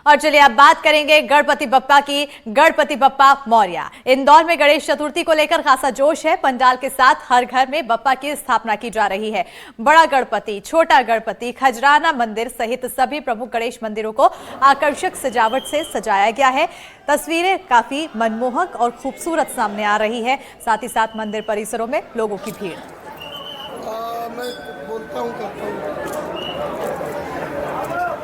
और चलिए अब बात करेंगे गणपति बप्पा की। गणपति बप्पा मौर्या। इंदौर में गणेश चतुर्थी को लेकर खासा जोश है। पंडाल के साथ हर घर में बप्पा की स्थापना की जा रही है। बड़ा गणपति, छोटा गणपति, खजराना मंदिर सहित सभी प्रमुख गणेश मंदिरों को आकर्षक सजावट से सजाया गया है। तस्वीरें काफी मनमोहक और खूबसूरत सामने आ रही है। साथ ही साथ मंदिर परिसरों में लोगों की भीड़। मैं बोलता हूँ करता हूँ।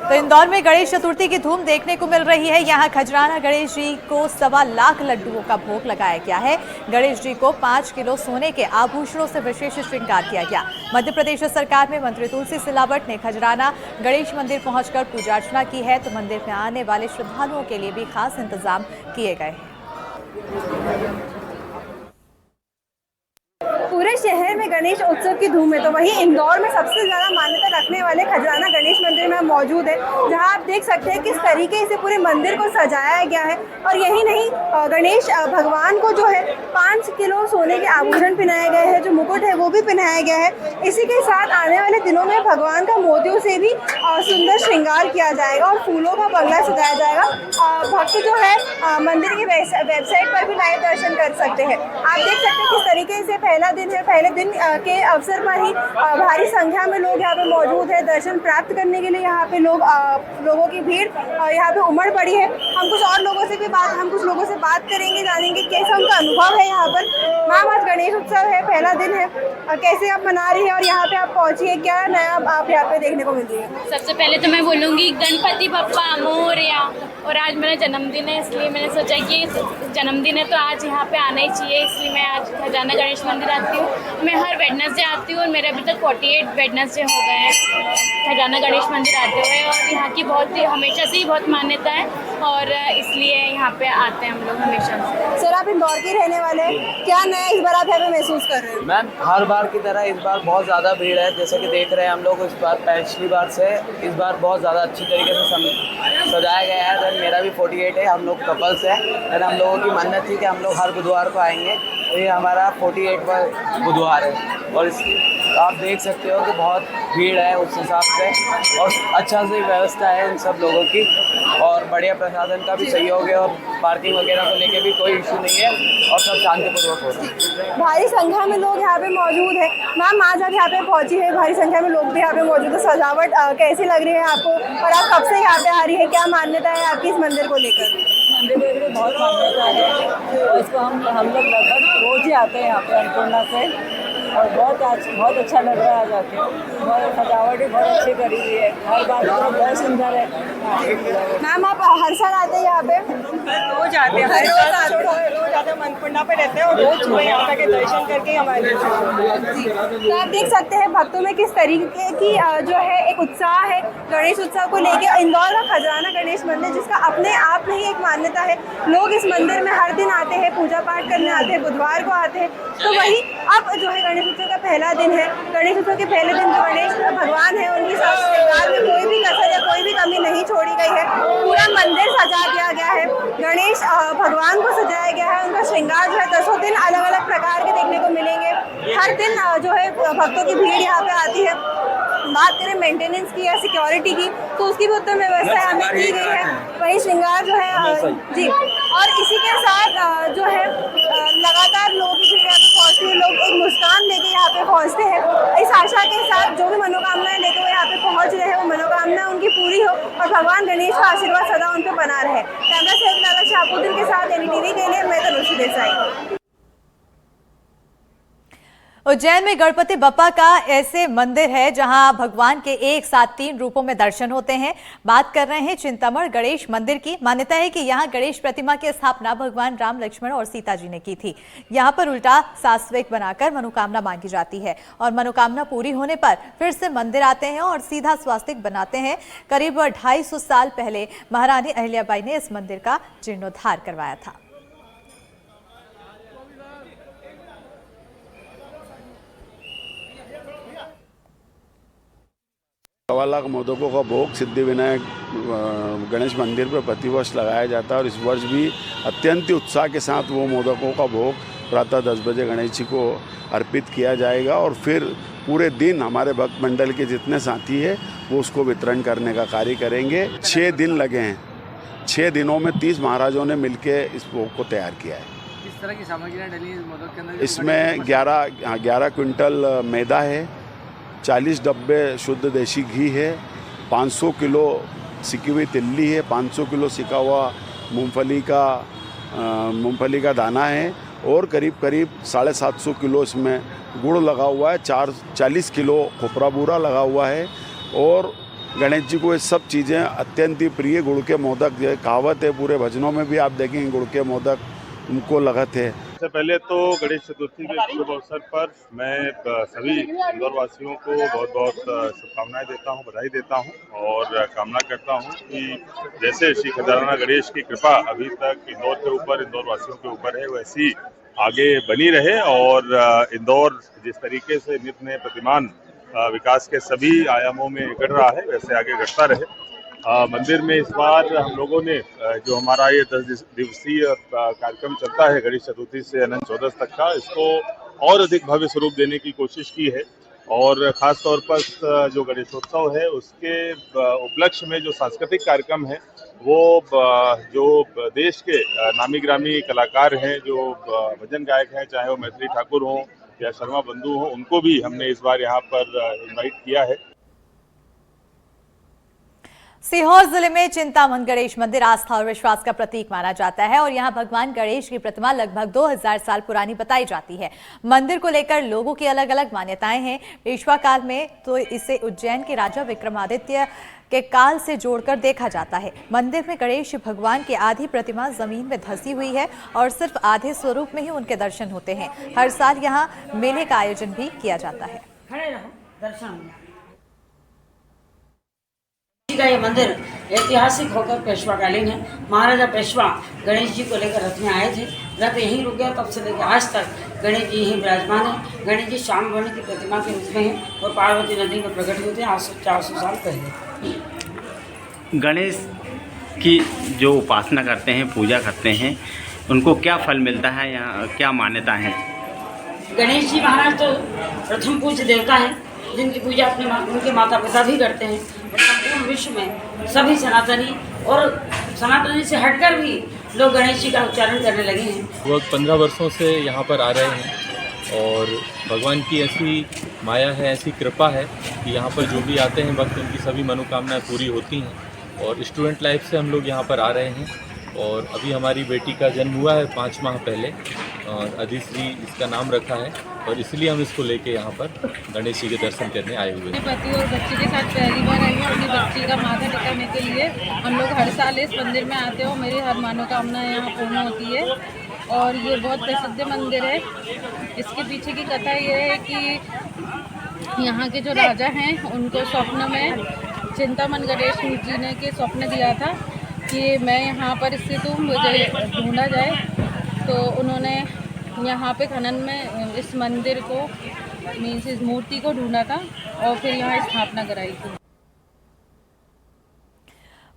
तो इंदौर में गणेश चतुर्थी की धूम देखने को मिल रही है। यहाँ खजराना गणेश जी को 1.25 लाख लड्डुओं का भोग लगाया गया है। गणेश जी को 5 किलो सोने के आभूषणों से विशेष श्रृंगार किया गया। मध्य प्रदेश सरकार में मंत्री तुलसी सिलावट ने खजराना गणेश मंदिर पहुंचकर पूजा अर्चना की है। तो मंदिर में आने वाले श्रद्धालुओं के लिए भी खास इंतजाम किए गए हैं। पूरे शहर में गणेश उत्सव की धूम है, तो वहीं इंदौर में सबसे ज़्यादा मान्यता रखने वाले खजराना गणेश मंदिर में मौजूद है, जहां आप देख सकते हैं किस तरीके से पूरे मंदिर को सजाया गया है। और यही नहीं, गणेश भगवान को जो है 5 किलो सोने के आभूषण पहनाए गए हैं, जो मुकुट है वो भी पहनाया गया है। इसी के साथ आने वाले दिनों में भगवान का मोतियों से भी सुंदर श्रृंगार किया जाएगा और फूलों का बंगला सजाया जाएगा। भक्त जो है मंदिर की वेबसाइट पर भी लाइव दर्शन कर सकते हैं। आप देख सकते हैं किस तरीके से पहला दिन है। पहले दिन के अवसर पर ही भारी संख्या में लोग यहाँ पे मौजूद है। दर्शन प्राप्त करने के लिए यहाँ पे लोगों की भीड़ यहाँ पे उमड़ पड़ी है। हम कुछ लोगों से बात करेंगे, जानेंगे कैसा उनका अनुभव है यहाँ पर। मैम, आज गणेश उत्सव है, पहला दिन है, कैसे आप मना रही है और यहाँ पे आप पहुँची है, क्या नया आप यहाँ पे देखने को मिल रही है? सबसे पहले तो मैं बोलूँगी गणपति बप्पा मोरया। और आज मेरा जन्मदिन है, इसलिए मैंने सोचा कि जन्मदिन है तो आज यहाँ पे आना ही चाहिए, इसलिए मैं आज खजाना गणेश मंदिर आती हूँ। मैं हर वेडनेसडे आती हूँ और मेरे अभी तक 48 वेडनेसडे हो गए हैं खजाना गणेश मंदिर आते हुए। और यहाँ की हमेशा से ही बहुत मान्यता है और इसलिए यहाँ पे आते हैं हम लोग हमेशा से। सर, आप इंदौर के रहने वाले हैं, क्या नया इस बार आप यहाँ पे महसूस कर रहे हैं? मैम, हर बार की तरह इस बार बहुत ज़्यादा भीड़ है। जैसे कि देख रहे हैं हम लोग, इस बार पिछली बार से इस बार बहुत ज़्यादा अच्छी तरीके से सजाया गया है। देन मेरा भी 48 है, हम लोग कपल्स हैं। देन हम लोगों की मन्नत थी कि हम लोग हर बुधवार को आएंगे, तो ये हमारा 48वां बुधवार है। और आप देख सकते हो कि बहुत भीड़ है उस हिसाब से, और अच्छा सी व्यवस्था है इन सब लोगों की, और बढ़िया प्रशासन का भी सहयोग है, और पार्किंग वगैरह को लेके भी कोई इशू नहीं है, और सब शांतिपूर्वक हो रहा है। भारी संख्या में लोग यहाँ पे मौजूद है। मैम, आज आप यहाँ पे पहुँची है, भारी संख्या में लोग भी यहाँ पे मौजूद है। सजावट कैसी लग रही है आपको, और आप कब से यहाँ पे आ रही है? क्या मान्यता है आपकी इस मंदिर को लेकर? मंदिर को बहुत मान्यता है, और इसको हम लोग लगभग रोज ही आते हैं यहाँ पे अन्नपूर्णा से, और बहुत अच्छा लग रहा है आज आके। बहुत सजावट भी बहुत अच्छी करी हुई है, हर बार बहुत सुंदर है। मैम, आप हर साल आते हैं यहाँ पे? रोज आते हैं, रोज आते हैं, अन्नपूर्णा पे रहते हैं और रोज सुबह यहाँ पे दर्शन करके हमारे। तो आप देख सकते हैं भक्तों में किस तरीके की जो है एक उत्साह है गणेश उत्सव को लेके। इंदौर का खजराना गणेश मंदिर, जिसका अपने आप में ही एक मान्यता है। लोग इस मंदिर में हर दिन आते हैं, पूजा पाठ करने आते हैं, बुधवार को आते हैं। तो वही अब जो है गणेश उत्सव का पहला दिन है। गणेश उत्सव के पहले दिन जो गणेश भगवान है, उनकी श्रृंगार में कोई भी कसर या कोई भी कमी नहीं छोड़ी गई है। पूरा मंदिर सजा दिया गया है, गणेश भगवान को सजाया गया है। उनका श्रृंगार जो है 10 दिन अलग अलग प्रकार के देखने को मिलेंगे। हर दिन जो है भक्तों की भीड़ यहाँ पे आती है। बात करें मेंटेनेंस की या सिक्योरिटी की, तो उसकी भी उत्तम व्यवस्था हमें की गई है। वही श्रृंगार जो है जी, और इसी के साथ जो है लगातार लोगों की भीड़ यहाँ पे पहुँचती है। लोग एक मुस्कान लेके यहाँ पे पहुँचते हैं, इस आशा के साथ जो भी मनोकामनाएं लेके वो यहाँ पे पहुँच रहे हैं, वो मनोकामना उनकी पूरी हो और भगवान गणेश का आशीर्वाद सदा उन पर बना रहे। कैमरा से शाहपुद्दीन के साथ NDTV के लिए मैं तनुश्री देसाई। उज्जैन में गणपति बप्पा का ऐसे मंदिर है जहां भगवान के एक साथ 3 रूपों में दर्शन होते हैं। बात कर रहे हैं चिंतामण गणेश मंदिर की। मान्यता है कि यहां गणेश प्रतिमा की स्थापना भगवान राम, लक्ष्मण और सीता जी ने की थी। यहां पर उल्टा सास्विक बनाकर मनोकामना मांगी जाती है, और मनोकामना पूरी होने पर फिर से मंदिर आते हैं और सीधा स्वास्तिक बनाते हैं। करीब 250 साल पहले महारानी अहिल्याबाई ने इस मंदिर का जीर्णोद्धार करवाया था। 1.25 लाख मोदकों का भोग सिद्धिविनायक गणेश मंदिर पर प्रतिवर्ष लगाया जाता है, और इस वर्ष भी अत्यंत उत्साह के साथ वो मोदकों का भोग प्रातः 10 बजे गणेश जी को अर्पित किया जाएगा, और फिर पूरे दिन हमारे भक्त मंडल के जितने साथी हैं वो उसको वितरण करने का कार्य करेंगे। 6 दिन लगे हैं 6 दिनों में 30 महाराजों ने मिलके इस भोग को तैयार किया है। किस तरह की सामग्रियाँ डली हैं इस मोदक के अंदर? इसमें 11 क्विंटल मैदा है, 40 डब्बे शुद्ध देसी घी है, 500 किलो सिकी हुई तिल्ली है, 500 किलो सिका हुआ मूंगफली का दाना है और करीब 750 किलो इसमें गुड़ लगा हुआ है, 40 किलो खोपरा बूरा लगा हुआ है। और गणेश जी को ये सब चीज़ें अत्यंत ही प्रिय। गुड़ के मोदक, ये कहावत है, पूरे भजनों में भी आप देखेंगे गुड़ के मोदक उनको लगत है। सबसे पहले तो गणेश चतुर्थी के शुभ अवसर पर मैं सभी इंदौर वासियों को बहुत बहुत शुभकामनाएं देता हूं, बधाई देता हूं और कामना करता हूं कि जैसे श्री खजाना गणेश की कृपा अभी तक इंदौर के ऊपर, इंदौर वासियों के ऊपर है, वैसी आगे बनी रहे और इंदौर जिस तरीके से नित नए प्रतिमान विकास के सभी आयामों में गढ़ रहा है वैसे आगे गढ़ता रहे। मंदिर में इस बार हम लोगों ने जो हमारा ये 10 दिवसीय कार्यक्रम चलता है गणेश चतुर्थी से अनंत चौदस तक का, इसको और अधिक भव्य स्वरूप देने की कोशिश की है और ख़ास तौर पर जो गणेशोत्सव है उसके उपलक्ष्य में जो सांस्कृतिक कार्यक्रम है वो जो देश के नामी ग्रामी कलाकार हैं, जो भजन गायक हैं, चाहे वो मैथिली ठाकुर हों या शर्मा बंधु हों, उनको भी हमने इस बार यहाँ पर इनवाइट किया है। सीहोर जिले में चिंतामन गणेश मंदिर आस्था और विश्वास का प्रतीक माना जाता है और यहां भगवान गणेश की प्रतिमा लगभग 2000 साल पुरानी बताई जाती है। मंदिर को लेकर लोगों की अलग अलग मान्यताएं हैं। पेशवा काल में तो इसे उज्जैन के राजा विक्रमादित्य के काल से जोड़कर देखा जाता है। मंदिर में गणेश भगवान की आधी प्रतिमा जमीन में धंसी हुई है और सिर्फ आधे स्वरूप में ही उनके दर्शन होते हैं। हर साल यहाँ मेले का आयोजन भी किया जाता है। का ये मंदिर ऐतिहासिक होकर पेशवाकालीन है। महाराजा पेशवा गणेश जी को लेकर रथ में आए थे, रथ यहीं रुक गया, तब से लेकर आज तक गणेश जी यहीं विराजमान है। गणेश जी श्याम वर्ण की प्रतिमा के रूप में हैं और पार्वती नदी में प्रकट हुए थे आज से 400 साल पहले। गणेश की जो उपासना करते हैं, पूजा करते हैं, उनको क्या फल मिलता है, यहाँ क्या मान्यता है? गणेश जी महाराज तो प्रथम पूज्य देवता है जिनकी पूजा अपने उनके माता पिता भी करते हैं और संपूर्ण विश्व में सभी सनातनी और सनातनी से हटकर भी लोग गणेश जी का उच्चारण करने लगे हैं। वो 15 वर्षों से यहाँ पर आ रहे हैं और भगवान की ऐसी माया है, ऐसी कृपा है कि यहाँ पर जो भी आते हैं वक्त उनकी सभी मनोकामनाएं पूरी होती हैं। और स्टूडेंट लाइफ से हम लोग यहाँ पर आ रहे हैं और अभी हमारी बेटी का जन्म हुआ है 5 माह पहले और अधिश्री इसका नाम रखा है और इसलिए हम इसको लेके यहाँ पर गणेश जी के दर्शन करने आए हुए हैं। पति और बच्ची के साथ पहली बार आई हूँ अपनी बच्ची का माथा टिकाने के लिए। हम लोग हर साल इस मंदिर में आते हो, मेरी हर मनोकामना यहाँ पूर्ण होती है और ये बहुत प्रसिद्ध मंदिर है। इसके पीछे की कथा ये है कि यहाँ के जो राजा हैं उनको स्वप्न में चिंतामन गणेश जी ने के स्वप्न दिया था कि मैं यहाँ पर स्थित हूँ, मुझे ढूंढा जाए। तो उन्होंने यहाँ पे खनन में इस मंदिर को मीन्स इस मूर्ति को ढूंढा था और फिर यहाँ स्थापना कराई थी।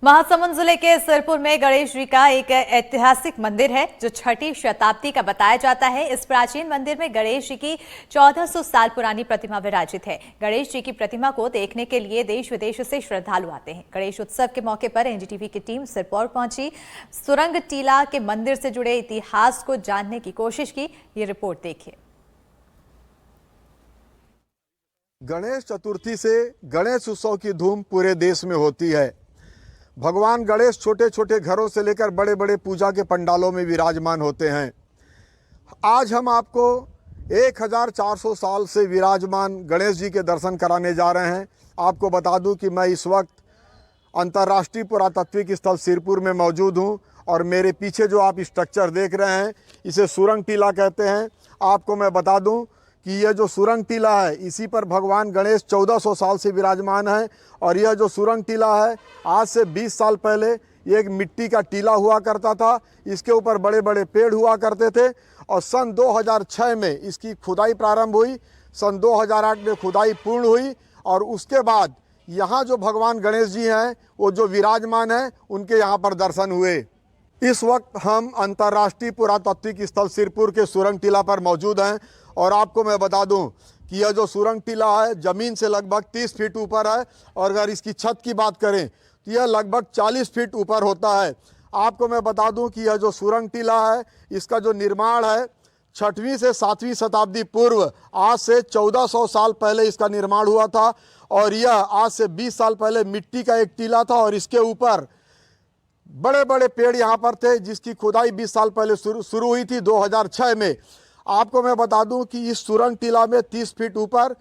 महासमुंद जिले के सिरपुर में गणेश जी का एक ऐतिहासिक मंदिर है जो 6ठी शताब्दी का बताया जाता है। इस प्राचीन मंदिर में गणेश जी की 1400 साल पुरानी प्रतिमा विराजित है। गणेश जी की प्रतिमा को देखने के लिए देश विदेश से श्रद्धालु आते हैं। गणेश उत्सव के मौके पर एनडीटीवी की टीम सिरपुर पहुंची, सुरंग टीला के मंदिर से जुड़े इतिहास को जानने की कोशिश की। ये रिपोर्ट देखिए। गणेश चतुर्थी से गणेश उत्सव की धूम पूरे देश में होती है। भगवान गणेश छोटे छोटे घरों से लेकर बड़े बड़े पूजा के पंडालों में विराजमान होते हैं। आज हम आपको 1400 साल से विराजमान गणेश जी के दर्शन कराने जा रहे हैं। आपको बता दूं कि मैं इस वक्त अंतर्राष्ट्रीय पुरातात्विक स्थल सिरपुर में मौजूद हूं और मेरे पीछे जो आप स्ट्रक्चर देख रहे हैं इसे सुरंग टीला कहते हैं। आपको मैं बता दूं कि यह जो सुरंग टीला है इसी पर भगवान गणेश 1400 साल से विराजमान है और यह जो सुरंग टीला है आज से 20 साल पहले ये एक मिट्टी का टीला हुआ करता था। इसके ऊपर बड़े बड़े पेड़ हुआ करते थे और सन 2006 में इसकी खुदाई प्रारंभ हुई। सन 2008 में खुदाई पूर्ण हुई और उसके बाद यहाँ जो भगवान गणेश जी हैं वो जो विराजमान हैं उनके यहाँ पर दर्शन हुए। इस वक्त हम अंतर्राष्ट्रीय पुरातात्विक स्थल सिरपुर के सुरंग टीला पर मौजूद हैं और आपको मैं बता दूं कि यह जो सुरंग टीला है ज़मीन से लगभग 30 फीट ऊपर है और अगर इसकी छत की बात करें तो यह लगभग 40 फीट ऊपर होता है। आपको मैं बता दूं कि यह जो सुरंग टीला है, इसका जो निर्माण है 6वीं से 7वीं शताब्दी पूर्व, आज से 1400 साल पहले इसका निर्माण हुआ था। और यह आज से 20 साल पहले मिट्टी का एक टीला था और इसके ऊपर बड़े बड़े पेड़ यहाँ पर थे, जिसकी खुदाई 20 साल पहले शुरू हुई थी 2006 में। आपको मैं बता दूं कि इस सुरंग टीला में 30 फीट ऊपर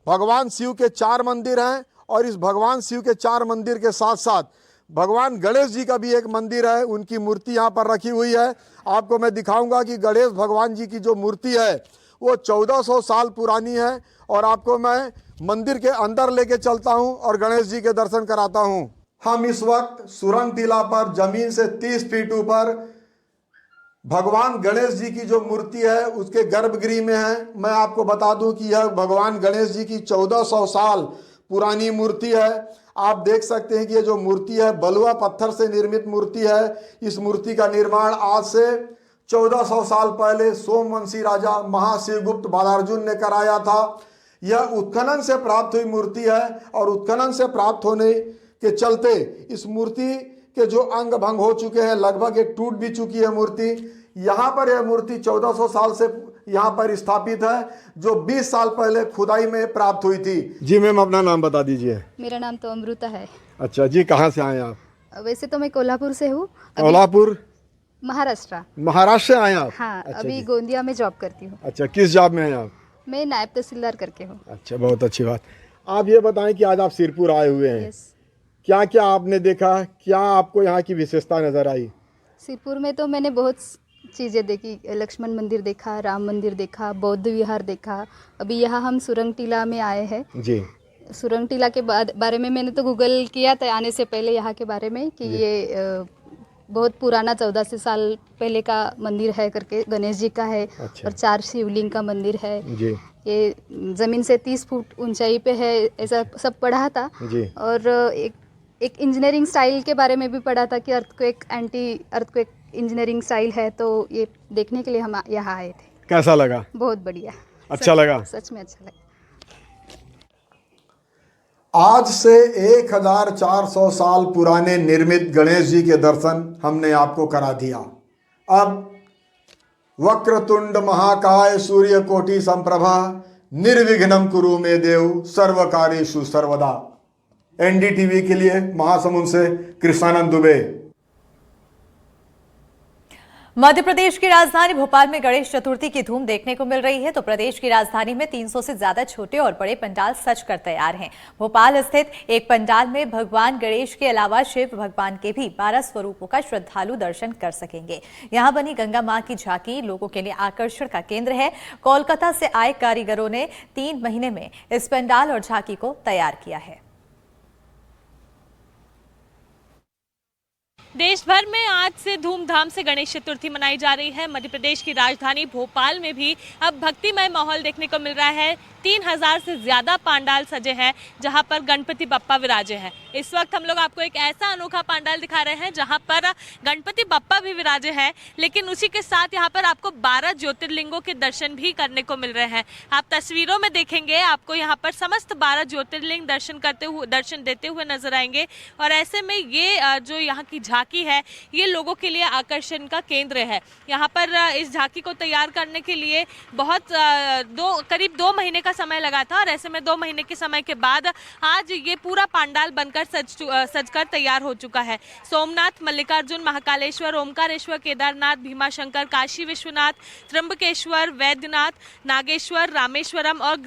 भगवान शिव के 4 मंदिर हैं और इस भगवान शिव के 4 मंदिर के साथ साथ भगवान गणेश जी का भी एक मंदिर है, उनकी मूर्ति यहाँ पर रखी हुई है। आपको मैं दिखाऊंगा कि गणेश भगवान जी की जो मूर्ति है वो 1400 साल पुरानी है। और आपको मैं मंदिर के अंदर लेके चलता हूँ और गणेश जी के दर्शन कराता हूँ। हम इस वक्त सुरंग टीला पर जमीन से 30 फीट ऊपर भगवान गणेश जी की जो मूर्ति है उसके गर्भगृह में है। मैं आपको बता दूं कि यह भगवान गणेश जी की 1400 साल पुरानी मूर्ति है। आप देख सकते हैं कि ये जो मूर्ति है बलुआ पत्थर से निर्मित मूर्ति है। इस मूर्ति का निर्माण आज से 1400 साल पहले सोमवंशी राजा महाशिवगुप्त बालार्जुन ने कराया था। यह उत्खनन से प्राप्त हुई मूर्ति है और उत्खनन से प्राप्त होने के चलते इस मूर्ति के जो अंग भंग हो चुके हैं, लगभग एक टूट भी चुकी है मूर्ति। यहाँ पर यह मूर्ति 1400 साल से यहाँ पर स्थापित है, जो 20 साल पहले खुदाई में प्राप्त हुई थी। जी मैम, अपना नाम बता दीजिए। मेरा नाम तो अमृता है। अच्छा जी, कहाँ से आए आप? वैसे तो मैं कोल्हापुर से हूँ। कोल्हापुर, महाराष्ट्र। महाराष्ट्र से आए आप? हाँ, अच्छा अभी गोंदिया में जॉब करती हूँ। अच्छा, किस जॉब में हैं आप? मैं नायब तहसीलदार करके हूँ। अच्छा, बहुत अच्छी बात। आप ये बताएं कि आज आप सिरपुर आए हुए हैं, क्या क्या आपने देखा, क्या आपको यहाँ की विशेषता नजर आई? सिरपुर में तो मैंने बहुत चीज़ें देखी। लक्ष्मण मंदिर देखा, राम मंदिर देखा, बौद्ध विहार देखा। अभी यहाँ हम सुरंग टीला में आए हैं जी। सुरंग टीला के बारे में मैंने तो गूगल किया था आने से पहले यहाँ के बारे में कि ये बहुत पुराना 1400 साल पहले का मंदिर है करके, गणेश जी का है। अच्छा। और 4 शिवलिंग का मंदिर है जी। ये ज़मीन से 30 फुट ऊंचाई पे है, ऐसा सब पढ़ा था जी। और एक इंजीनियरिंग स्टाइल के बारे में भी पढ़ा था कि earthquake, anti earthquake engineering style है। तो ये देखने के लिए हम यहाँ आए थे। कैसा लगा? बहुत बढ़िया, अच्छा लगा, सच में अच्छा लगा। आज से 1400 साल पुराने निर्मित गणेश जी के दर्शन हमने आपको करा दिया। अब वक्रतुंड महाकाय सूर्यकोटि संप्रभा निर्विघ्नं कुरु मे देव सर्वकार्येषु सर्वदा। एनडीटीवी के लिए महासमुंद से कृष्णानंद दुबे। मध्य प्रदेश की राजधानी भोपाल में गणेश चतुर्थी की धूम देखने को मिल रही है, तो प्रदेश की राजधानी में 300 से ज्यादा छोटे और बड़े पंडाल सज कर तैयार हैं। भोपाल स्थित एक पंडाल में भगवान गणेश के अलावा शिव भगवान के भी 12 स्वरूपों का श्रद्धालु दर्शन कर सकेंगे। यहां बनी गंगा मां की झांकी लोगों के लिए आकर्षण का केंद्र है। कोलकाता से आए कारीगरों ने 3 महीने में इस पंडाल और झांकी को तैयार किया है। देश भर में आज से धूमधाम से गणेश चतुर्थी मनाई जा रही है। मध्य प्रदेश की राजधानी भोपाल में भी अब भक्तिमय माहौल देखने को मिल रहा है। 3000 से ज़्यादा पंडाल सजे हैं जहां पर गणपति बप्पा विराजे हैं। इस वक्त हम लोग आपको एक ऐसा अनोखा पंडाल दिखा रहे हैं जहां पर गणपति बप्पा भी विराजे हैं, लेकिन उसी के साथ यहां पर आपको 12 ज्योतिर्लिंगों के दर्शन भी करने को मिल रहे हैं। आप तस्वीरों में देखेंगे, आपको यहाँ पर समस्त 12 ज्योतिर्लिंग दर्शन देते हुए नजर आएंगे। और ऐसे में ये जो यहाँ की झांकी है ये लोगों के लिए आकर्षण का केंद्र है। यहाँ पर इस झांकी को तैयार करने के लिए करीब 2 महीने का समय लगा था और ऐसे में 2 महीने के समय के बाद आज ये पूरा पंडाल बनकर सजकर तैयार हो चुका है। सोमनाथ, मल्लिकार्जुन, महाकालेश्वर, ओमकारेश्वर, केदारनाथ, भीमाशंकर, काशी विश्वनाथ, त्र्यंबकेश्वर, वैद्यनाथ, नागेश्वर, रामेश्वरम और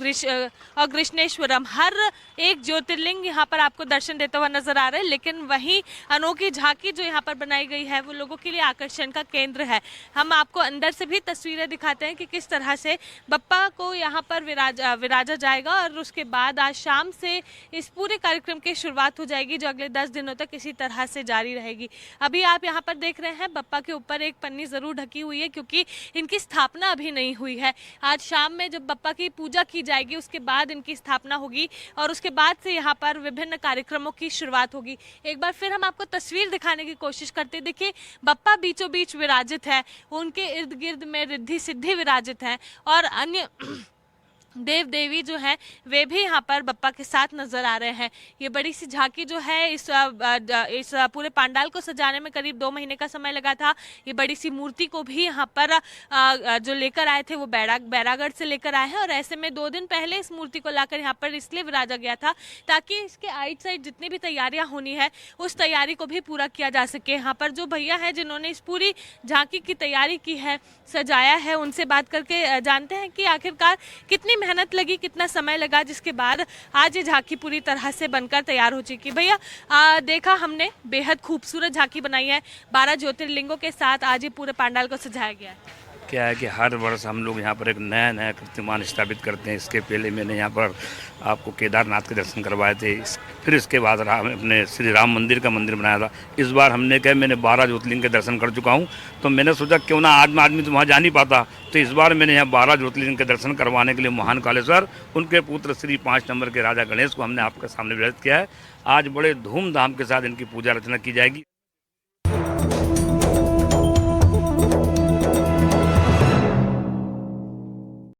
कृष्णेश्वरम, हर एक ज्योतिर्लिंग यहाँ पर आपको दर्शन देता हुआ नजर आ रहा है। लेकिन वहीं अनोखी झांकी जो यहाँ पर बनाई गई है वो लोगों के लिए आकर्षण का केंद्र है। हम आपको अंदर से भी तस्वीरें दिखाते हैं कि किस तरह से बप्पा को यहाँ पर विराजा जाएगा और उसके बाद आज शाम से इस पूरे कार्यक्रम की शुरुआत हो जाएगी जो अगले 10 दिनों तक इसी तरह से जारी रहेगी। अभी आप यहाँ पर देख रहे हैं बप्पा के ऊपर एक पन्नी जरूर ढकी हुई है क्योंकि इनकी स्थापना अभी नहीं हुई है। आज शाम में जब बप्पा की पूजा की जाएगी उसके बाद इनकी स्थापना होगी और उसके बाद से यहाँ पर विभिन्न कार्यक्रमों की शुरुआत होगी। एक बार फिर हम आपको तस्वीर दिखाने की कोशिश करते हैं। देखिए, बप्पा बीचों बीच विराजित है, उनके इर्द गिर्द में रिद्धि सिद्धि विराजित हैं और अन्य देव देवी जो हैं वे भी यहाँ पर बप्पा के साथ नजर आ रहे हैं। ये बड़ी सी झांकी जो है इस पूरे पंडाल को सजाने में करीब 2 महीने का समय लगा था। ये बड़ी सी मूर्ति को भी यहाँ पर जो लेकर आए थे वो बैरागढ़ से लेकर आए हैं और ऐसे में 2 दिन पहले इस मूर्ति को लाकर यहाँ पर इसलिए विराजा गया था ताकि इसके आइट साइड जितनी भी तैयारियां होनी है उस तैयारी को भी पूरा किया जा सके। यहाँ पर जो भैया हैं जिन्होंने इस पूरी झांकी की तैयारी की है, सजाया है, उनसे बात करके जानते हैं कि आखिरकार कितनी मेहनत लगी, कितना समय लगा, जिसके बाद आज ये झांकी पूरी तरह से बनकर तैयार हो चुकी। भैया देखा हमने बेहद खूबसूरत झांकी बनाई है, 12 ज्योतिर्लिंगों के साथ आज ये पूरे पंडाल को सजाया गया है। क्या है कि हर वर्ष हम लोग यहाँ पर एक नया कीर्तिमान स्थापित करते हैं। इसके पहले मैंने यहाँ पर आपको केदारनाथ के दर्शन करवाए थे, फिर इसके बाद अपने श्री राम मंदिर का मंदिर बनाया था। इस बार हमने कहा मैंने 12 ज्योतिर्लिंग के दर्शन कर चुका हूँ, तो मैंने सोचा क्यों ना आदमी तो वहाँ जा नहीं पाता, तो इस बार मैंने यहाँ 12 ज्योतिर्लिंग के दर्शन करवाने के लिए महान कालेश्वर उनके पुत्र श्री 5 नंबर के राजा गणेश को हमने आपके सामने विराजित किया है। आज बड़े धूमधाम के साथ इनकी पूजा अर्चना की जाएगी।